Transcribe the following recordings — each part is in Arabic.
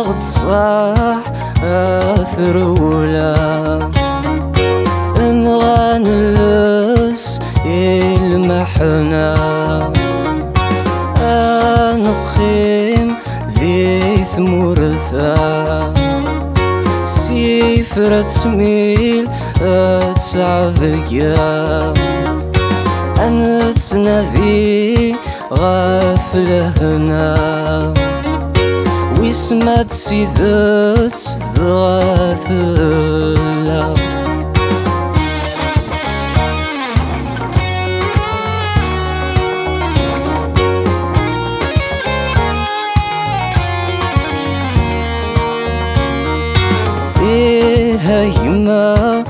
غتصاح أثرولا نغنلس المحنا نقيم ذي ثمرثا سيفرة تميل تعبقيا أنتنذي غافل هنا ويسمات سيدت ذاثلا هيما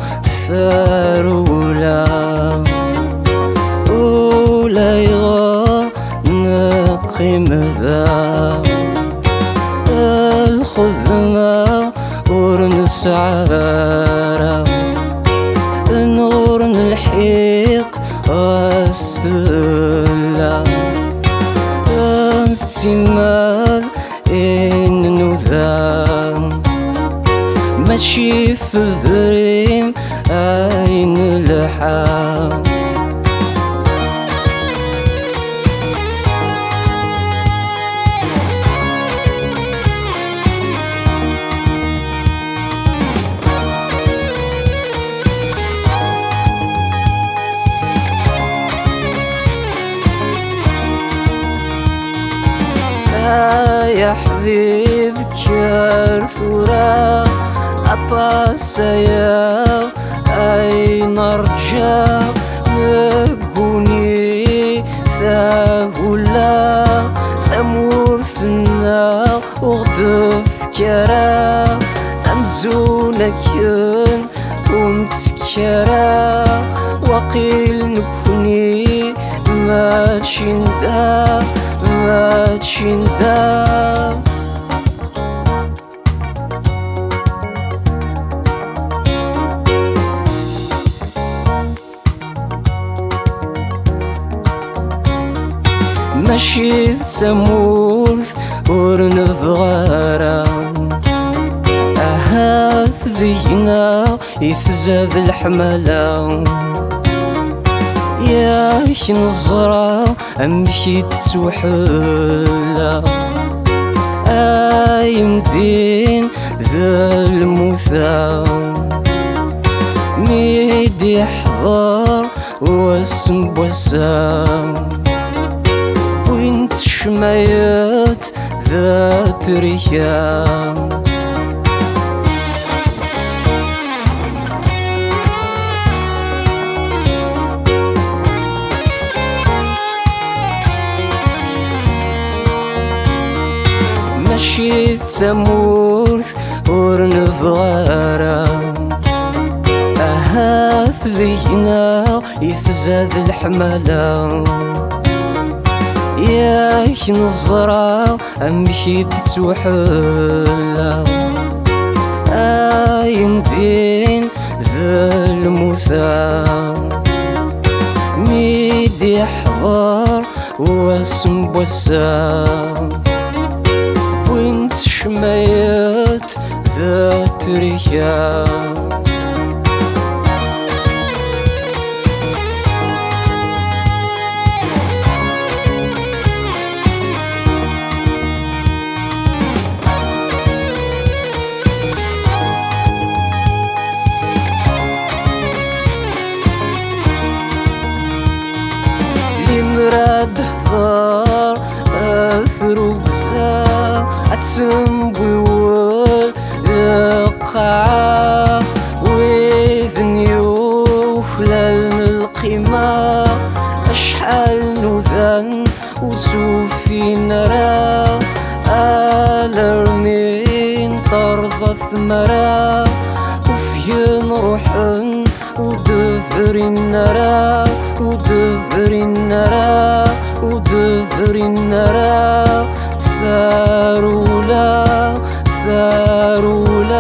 ثارولا ولا يغا نقيم ذا الخذما ورنس عبارة نور الحيق أستلا افتمال إن نذام ماشي في الذريم عين الحام يا حبيب كارثورة عطاسيا أين أرجع نقوني ثاقولا ثمورثنا وغدف كرا أمزونك كنت كرا وقيل نكوني ما تشندا ما تشندا ماشي تموت ورنفغارا أهاث ذينا يتزاد الحملة ياك نزرع أمشي تتوحلا أين دين ذا المثا ميدي حضر واسم بوسام وانت شميت ذات ريام ماشي تموت ورنفغارا أهاث ذينا يتزاد الحملة ياك نزرع أمشي تتوحلا أين دين ذا المثا ميدي حضر واسم بوسام وانت شميت ذات ريام مراد حضار أثرو بزا أتسمبوي والقاعة وإذني وخلال القيمة أشحال نذان وسوفي نرى ألرمين طرز ثمرة وفين روحن ودفر النرى ودفر النرى ودفر النرى ثارولا ثارولا